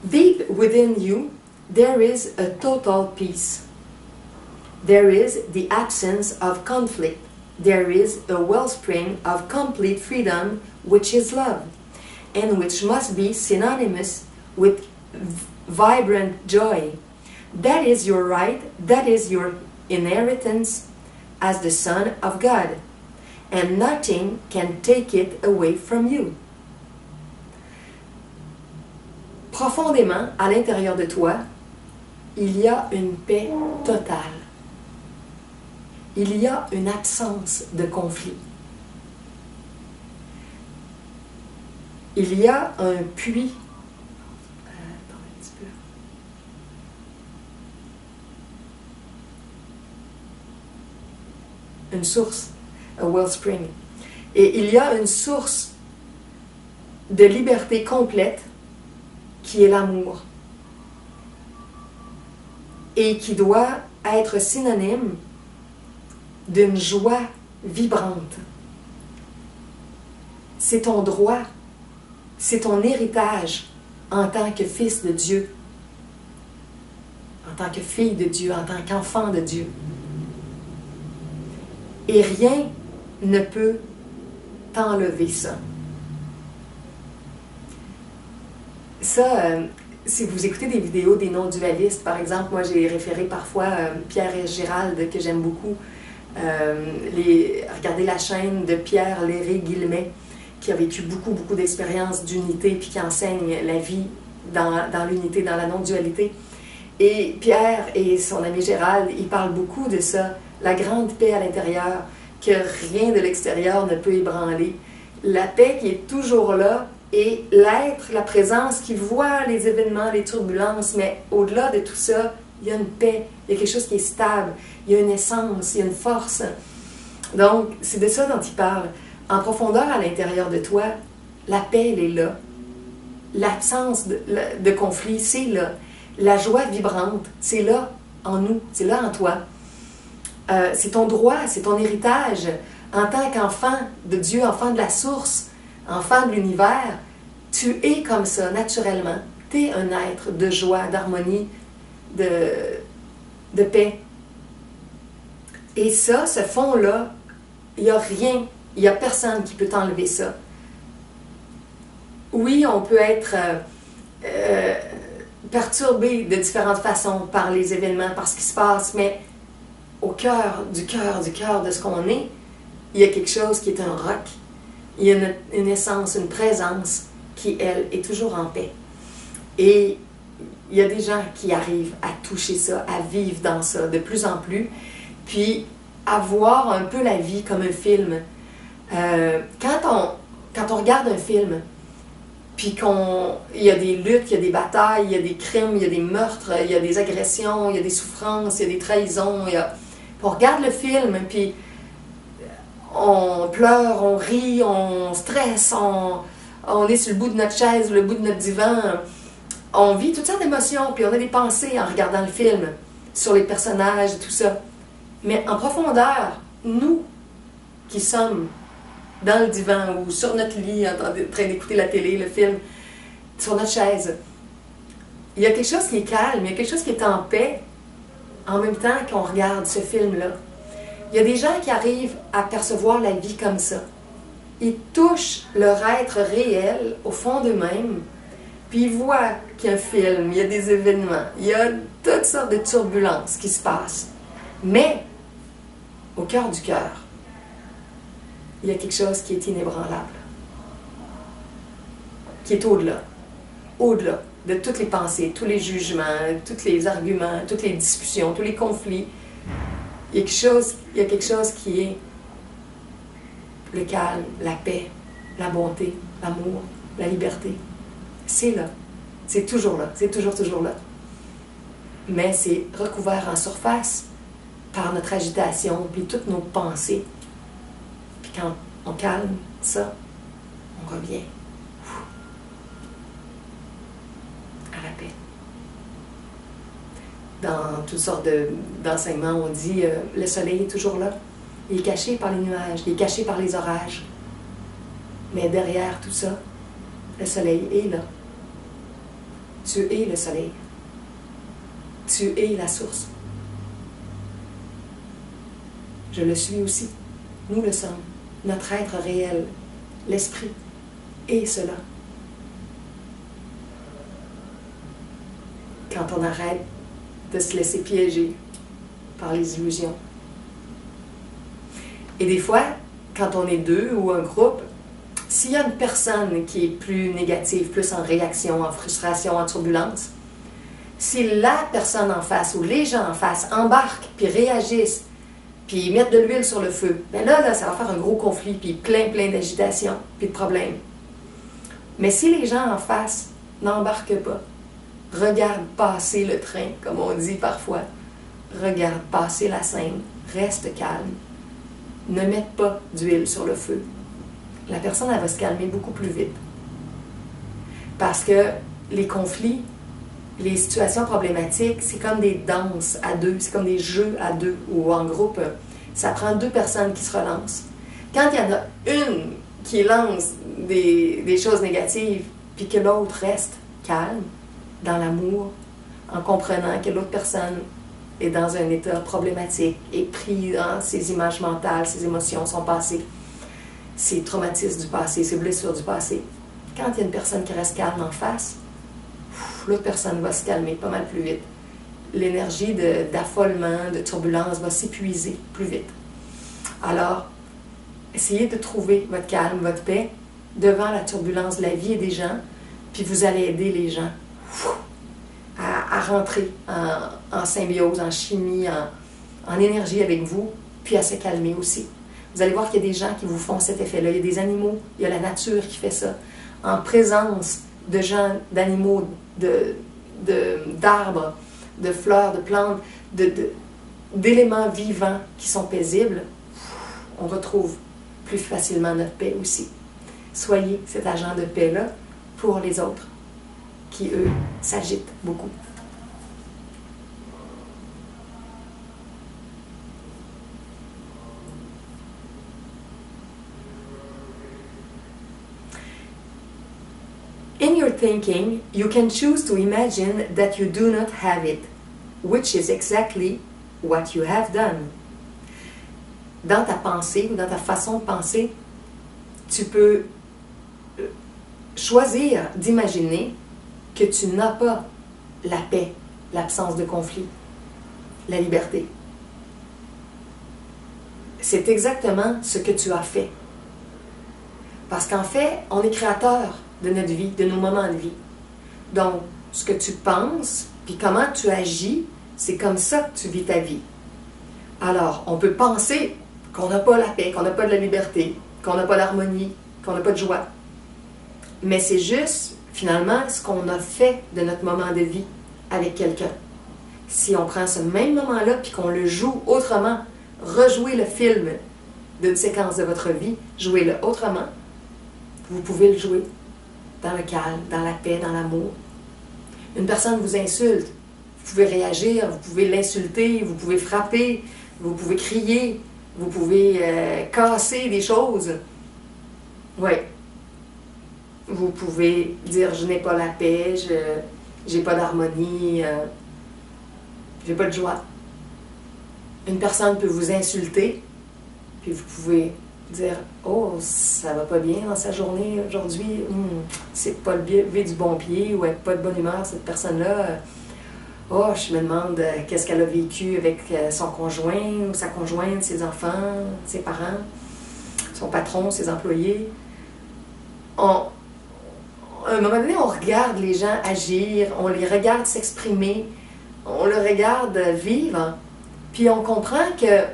Deep within you, there is a total peace. There is the absence of conflict. There is a wellspring of complete freedom, which is love, and which must be synonymous with vibrant joy. That is your right, that is your inheritance as the Son of God, and nothing can take it away from you. Profondément, à l'intérieur de toi, il y a une paix totale. Il y a une absence de conflit. Il y a un puits. Attends un petit peu. Une source, a wellspring. Et il y a une source de liberté complète qui est l'amour. Et qui doit être synonyme d'une joie vibrante. C'est ton droit, c'est ton héritage en tant que fils de Dieu, en tant que fille de Dieu, en tant qu'enfant de Dieu. Et rien ne peut t'enlever ça. Ça, si vous écoutez des vidéos des non-dualistes, par exemple, moi j'ai référé parfois Pierre et Gérald, que j'aime beaucoup. Regardez la chaîne de Pierre Léré-Guillemets, qui a vécu beaucoup d'expériences d'unité, puis qui enseigne la vie dans l'unité, dans la non-dualité. Et Pierre et son ami Gérald, ils parlent beaucoup de ça, la grande paix à l'intérieur, que rien de l'extérieur ne peut ébranler. La paix qui est toujours là, et l'être, la présence qui voit les événements, les turbulences, mais au-delà de tout ça, il y a une paix, il y a quelque chose qui est stable, il y a une essence, il y a une force. Donc, c'est de ça dont il parle. En profondeur à l'intérieur de toi, la paix, elle est là. L'absence de conflit, c'est là. La joie vibrante, c'est là en nous, c'est là en toi. C'est ton droit, c'est ton héritage. En tant qu'enfant de Dieu, enfant de la source, enfant de l'univers, tu es comme ça, naturellement. tu es un être de joie, d'harmonie, de paix. Et ça, ce fond-là, il n'y a rien, il n'y a personne qui peut t'enlever ça. Oui, on peut être perturbé de différentes façons par les événements, par ce qui se passe, mais au cœur de ce qu'on est, il y a quelque chose qui est un roc. Il y a une essence, une présence qui, elle, est toujours en paix. Et il y a des gens qui arrivent à toucher ça, à vivre dans ça de plus en plus, puis à voir un peu la vie comme un film. Quand on regarde un film, puis il y a des luttes, il y a des batailles, il y a des crimes, il y a des meurtres, il y a des agressions, il y a des souffrances, il y a des trahisons, puis on regarde le film, puis on pleure, on rit, on stresse, on est sur le bout de notre chaise, le bout de notre divan. On vit toutes sortes d'émotions, puis on a des pensées en regardant le film sur les personnages et tout ça. Mais en profondeur, nous qui sommes dans le divan ou sur notre lit en train d'écouter la télé, le film, sur notre chaise, il y a quelque chose qui est calme, il y a quelque chose qui est en paix en même temps qu'on regarde ce film-là. Il y a des gens qui arrivent à percevoir la vie comme ça. Ils touchent leur être réel au fond d'eux-mêmes, puis ils voient qu'il y a un film, il y a des événements, il y a toutes sortes de turbulences qui se passent. Mais, au cœur du cœur, il y a quelque chose qui est inébranlable, qui est au-delà de toutes les pensées, tous les jugements, tous les arguments, toutes les discussions, tous les conflits. Il y a quelque chose qui est le calme, la paix, la bonté, l'amour, la liberté. C'est là. C'est toujours là. C'est toujours là. Mais c'est recouvert en surface par notre agitation, puis toutes nos pensées. Puis quand on calme ça, on revient à la paix. Dans toutes sortes d'enseignements, on dit le soleil est toujours là. Il est caché par les nuages, il est caché par les orages. Mais derrière tout ça, le soleil est là. Tu es le soleil. Tu es la source. Je le suis aussi. Nous le sommes. Notre être réel, l'esprit, est cela. Quand on arrête de se laisser piéger par les illusions. Et des fois, quand on est deux ou un groupe, s'il y a une personne qui est plus négative, plus en réaction, en frustration, en turbulence, si la personne en face ou les gens en face embarquent, puis réagissent, puis mettent de l'huile sur le feu, bien là, ça va faire un gros conflit, puis plein d'agitation, puis de problèmes. Mais si les gens en face n'embarquent pas, regardent passer le train, comme on dit parfois, regardent passer la scène, restent calmes, ne mettent pas d'huile sur le feu, la personne, elle va se calmer beaucoup plus vite. Parce que les conflits, les situations problématiques, c'est comme des danses à deux, c'est comme des jeux à deux ou en groupe. Ça prend deux personnes qui se relancent. Quand il y en a une qui lance des choses négatives, puis que l'autre reste calme, dans l'amour, en comprenant que l'autre personne est dans un état problématique, est pris dans ses images mentales, ses émotions, son passé, ses traumatismes du passé, ses blessures du passé. Quand il y a une personne qui reste calme en face, l'autre personne va se calmer pas mal plus vite. L'énergie d'affolement, de turbulence va s'épuiser plus vite. Alors, essayez de trouver votre calme, votre paix devant la turbulence de la vie et des gens, puis vous allez aider les gens à rentrer en symbiose, en chimie, en énergie avec vous, puis à se calmer aussi. Vous allez voir qu'il y a des gens qui vous font cet effet-là. Il y a des animaux, il y a la nature qui fait ça. En présence de gens, d'animaux, d'arbres, de fleurs, de plantes, d'éléments vivants qui sont paisibles, on retrouve plus facilement notre paix aussi. Soyez cet agent de paix-là pour les autres qui, eux, s'agitent beaucoup. In your thinking, you can choose to imagine that you do not have it, which is exactly what you have done. Dans ta pensée ou dans ta façon de penser, tu peux choisir d'imaginer que tu n'as pas la paix, l'absence de conflit, la liberté. C'est exactement ce que tu as fait. Parce qu'en fait, on est créateur de notre vie, de nos moments de vie. Donc, ce que tu penses, puis comment tu agis, c'est comme ça que tu vis ta vie. Alors, on peut penser qu'on n'a pas la paix, qu'on n'a pas de la liberté, qu'on n'a pas d'harmonie, qu'on n'a pas de joie. Mais c'est juste, finalement, ce qu'on a fait de notre moment de vie avec quelqu'un. Si on prend ce même moment-là puis qu'on le joue autrement, rejouez le film d'une séquence de votre vie, jouez-le autrement, vous pouvez le jouer dans le calme, dans la paix, dans l'amour. Une personne vous insulte, vous pouvez réagir, vous pouvez l'insulter, vous pouvez frapper, vous pouvez crier, vous pouvez casser des choses. Oui. Vous pouvez dire « je n'ai pas la paix, je n'ai pas d'harmonie, je n'ai pas de joie ». Une personne peut vous insulter, puis vous pouvez dire « oh, ça va pas bien dans sa journée aujourd'hui, c'est pas le pied du bon pied, ou elle n'est pas de bonne humeur, cette personne-là. Oh, je me demande qu'est-ce qu'elle a vécu avec son conjoint, ou sa conjointe, ses enfants, ses parents, son patron, ses employés. » À un moment donné, on regarde les gens agir, on les regarde s'exprimer, on les regarde vivre, puis on comprend que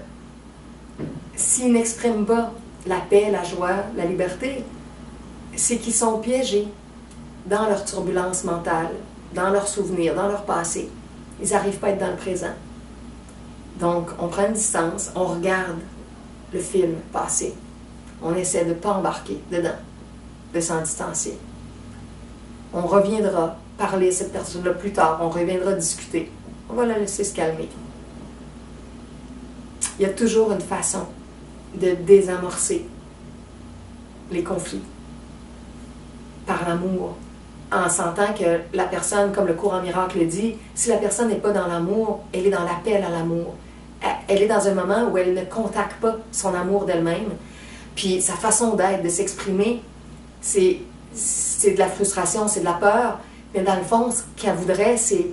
s'ils n'expriment pas la paix, la joie, la liberté, c'est qu'ils sont piégés dans leur turbulence mentale, dans leurs souvenirs, dans leur passé. Ils n'arrivent pas à être dans le présent. Donc, on prend une distance, on regarde le film passé. On essaie de ne pas embarquer dedans, de s'en distancer. On reviendra parler à cette personne-là plus tard, on reviendra discuter. On va la laisser se calmer. Il y a toujours une façon de désamorcer les conflits par l'amour, en sentant que la personne, comme le cours en miracle le dit, si la personne n'est pas dans l'amour, elle est dans l'appel à l'amour. Elle est dans un moment où elle ne contacte pas son amour d'elle-même. Puis sa façon d'être, de s'exprimer, c'est de la frustration, c'est de la peur, mais dans le fond, ce qu'elle voudrait, c'est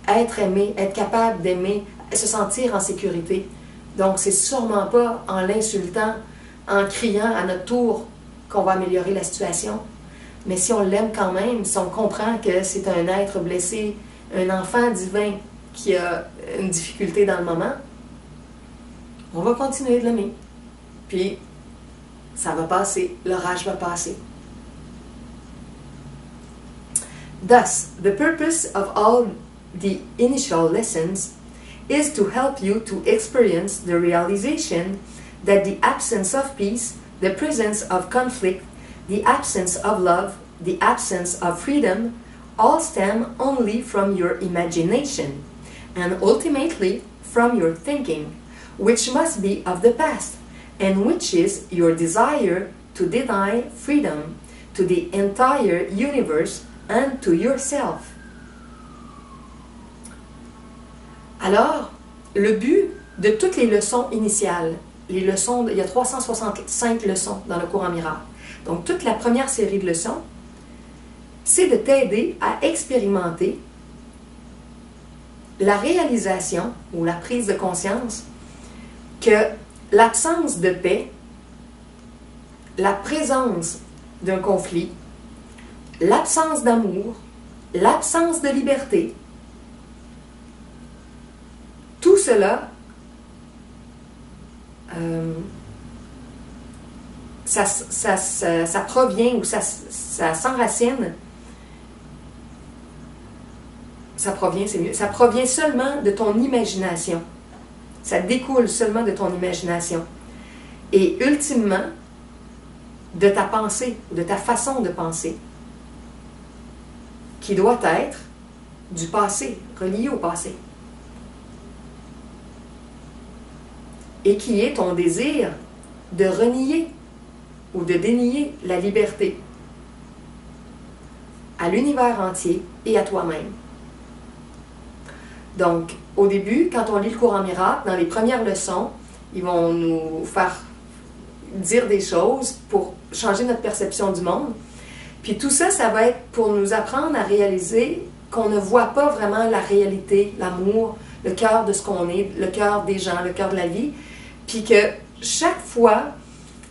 être aimée, être capable d'aimer, se sentir en sécurité. Donc, c'est sûrement pas en l'insultant, en criant à notre tour qu'on va améliorer la situation. Mais si on l'aime quand même, si on comprend que c'est un être blessé, un enfant divin qui a une difficulté dans le moment, on va continuer de l'aimer. Puis, ça va passer, l'orage va passer. Thus, the purpose of all the initial lessons is to help you to experience the realization that the absence of peace, the presence of conflict, the absence of love, the absence of freedom, all stem only from your imagination, and ultimately from your thinking, which must be of the past, and which is your desire to deny freedom to the entire universe and to yourself. Alors, le but de toutes les leçons initiales, il y a 365 leçons dans le cours en miracle. Donc, toute la première série de leçons, c'est de t'aider à expérimenter la réalisation ou la prise de conscience que l'absence de paix, la présence d'un conflit, l'absence d'amour, l'absence de liberté, tout cela, ça provient ou ça s'enracine, ça provient, c'est mieux, ça provient seulement de ton imagination. Ça découle seulement de ton imagination. Et ultimement, de ta pensée, de ta façon de penser, qui doit être du passé, relié au passé. Et qui est ton désir de renier ou de dénier la liberté. à l'univers entier et à toi-même. Donc, au début, quand on lit le courant miracle, dans les premières leçons, ils vont nous faire dire des choses pour changer notre perception du monde. Puis tout ça, ça va être pour nous apprendre à réaliser qu'on ne voit pas vraiment la réalité, l'amour, le cœur de ce qu'on est, le cœur des gens, le cœur de la vie. Puis que chaque fois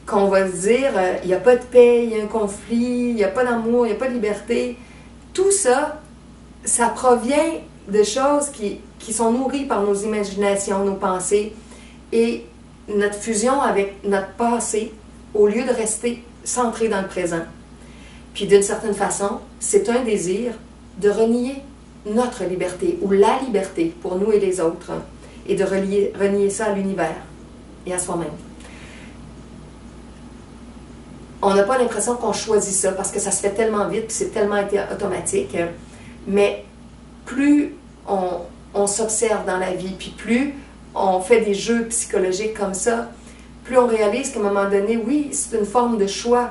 qu'on va se dire il n'y a pas de paix, il y a un conflit, il n'y a pas d'amour, il n'y a pas de liberté, tout ça, ça provient de choses qui sont nourries par nos imaginations, nos pensées et notre fusion avec notre passé au lieu de rester centré dans le présent. Puis d'une certaine façon, c'est un désir de renier notre liberté ou la liberté pour nous et les autres et de renier ça à l'univers et à soi-même. On n'a pas l'impression qu'on choisit ça parce que ça se fait tellement vite puis c'est tellement été automatique, mais plus on s'observe dans la vie, puis plus on fait des jeux psychologiques comme ça, plus on réalise qu'à un moment donné, oui, c'est une forme de choix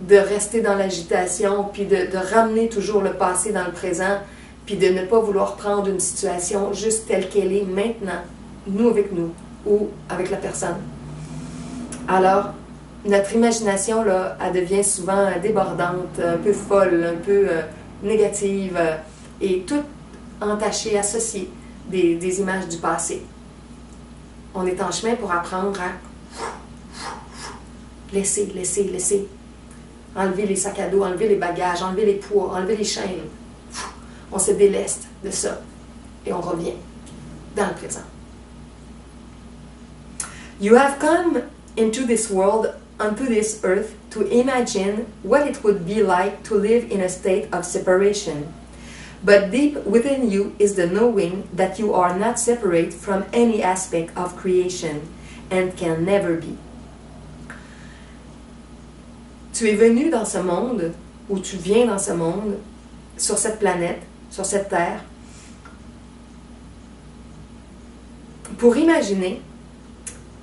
de rester dans l'agitation, puis de ramener toujours le passé dans le présent, puis de ne pas vouloir prendre une situation juste telle qu'elle est maintenant, nous avec nous, ou avec la personne. Alors, notre imagination, là, elle devient souvent débordante, un peu folle, un peu négative, et tout entachée, associée des images du passé. On est en chemin pour apprendre à laisser, laisser, laisser. Enlever les sacs à dos, enlever les bagages, enlever les poids, enlever les chaînes. On se déleste de ça et on revient dans le présent. You have come into this world, onto this earth, to imagine what it would be like to live in a state of separation. But deep within you is the knowing that you are not separate from any aspect of creation and can never be. Tu es venu dans ce monde, ou tu viens dans ce monde, sur cette planète, sur cette terre, pour imaginer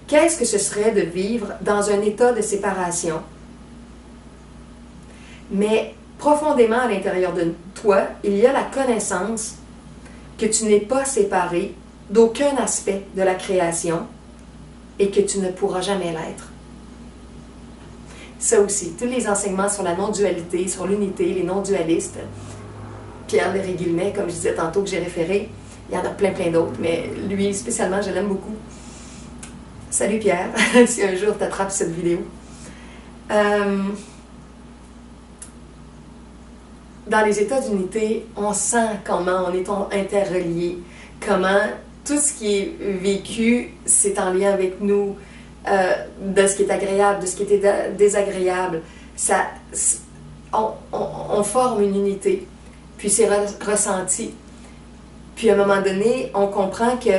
qu'est-ce que ce serait de vivre dans un état de séparation. Mais profondément à l'intérieur de toi, il y a la connaissance que tu n'es pas séparé d'aucun aspect de la création et que tu ne pourras jamais l'être. Ça aussi, tous les enseignements sur la non-dualité, sur l'unité, les non-dualistes, Pierre Léry-Guillemets, comme je disais tantôt que j'ai référé, il y en a plein d'autres, mais lui spécialement, je l'aime beaucoup. Salut Pierre, si un jour tu attrapes cette vidéo. Dans les états d'unité, on sent comment on est interreliés, comment tout ce qui est vécu, c'est en lien avec nous, de ce qui est agréable, de ce qui est désagréable. Ça, on forme une unité, puis c'est ressenti. Puis à un moment donné, on comprend que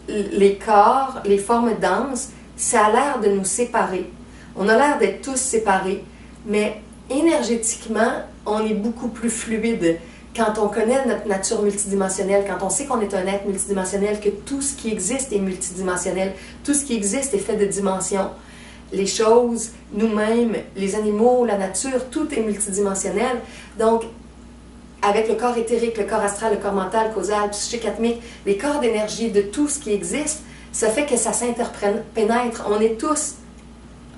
les corps, les formes denses, ça a l'air de nous séparer. On a l'air d'être tous séparés, mais énergétiquement, on est beaucoup plus fluide. Quand on connaît notre nature multidimensionnelle, quand on sait qu'on est un être multidimensionnel, que tout ce qui existe est multidimensionnel, tout ce qui existe est fait de dimensions. Les choses, nous-mêmes, les animaux, la nature, tout est multidimensionnel. Donc, avec le corps éthérique, le corps astral, le corps mental, causal, psychique, atmique, les corps d'énergie de tout ce qui existe, ça fait que ça s'interpénètre. On est tous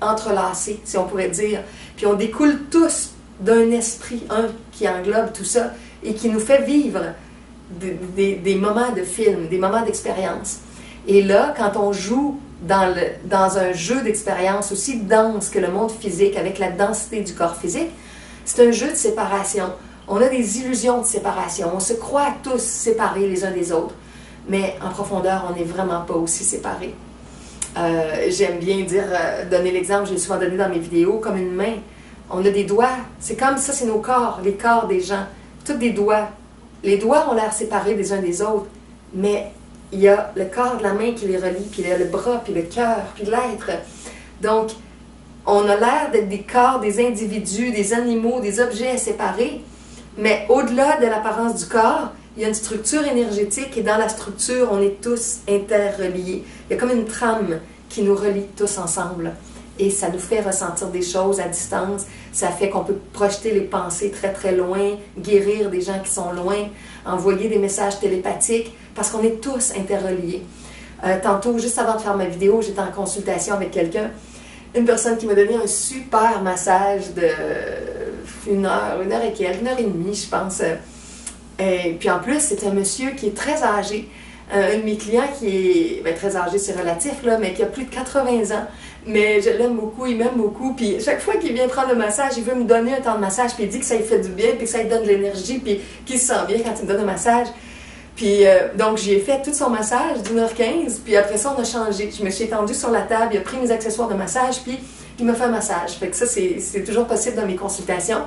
entrelacés, si on pourrait dire. Puis on découle tous d'un esprit, un qui englobe tout ça et qui nous fait vivre des moments de film, des moments d'expérience. Et là, quand on joue dans un jeu d'expérience aussi dense que le monde physique, avec la densité du corps physique, c'est un jeu de séparation. On a des illusions de séparation. On se croit tous séparés les uns des autres. Mais en profondeur, on n'est vraiment pas aussi séparés. J'aime bien donner l'exemple, je l'ai souvent donné dans mes vidéos, comme une main. On a des doigts. C'est comme ça, c'est nos corps, les corps des gens. Tous des doigts. Les doigts ont l'air séparés des uns des autres. Mais il y a le corps de la main qui les relie, puis il y a le bras, puis le cœur, puis l'être. Donc, on a l'air d'être des corps, des individus, des animaux, des objets séparés. Mais au-delà de l'apparence du corps, il y a une structure énergétique et dans la structure, on est tous interreliés. Il y a comme une trame qui nous relie tous ensemble. et ça nous fait ressentir des choses à distance. Ça fait qu'on peut projeter les pensées très très loin, guérir des gens qui sont loin, envoyer des messages télépathiques, parce qu'on est tous interreliés. Tantôt, juste avant de faire ma vidéo, j'étais en consultation avec quelqu'un, une personne qui m'a donné un super massage de une heure et quelques, 1h30, je pense. Et puis en plus, c'est un monsieur qui est très âgé. Un de mes clients qui est très âgé, c'est relatif, là, mais qui a plus de 80 ans. Mais je l'aime beaucoup, il m'aime beaucoup. Puis chaque fois qu'il vient prendre le massage, il veut me donner un temps de massage, puis il dit que ça lui fait du bien, puis que ça lui donne de l'énergie, puis qu'il se sent bien quand il me donne un massage. Puis donc j'ai fait tout son massage d'1h15, puis après ça, on a changé. Je me suis étendue sur la table, il a pris mes accessoires de massage, puis il m'a fait un massage. Fait que ça, c'est toujours possible dans mes consultations.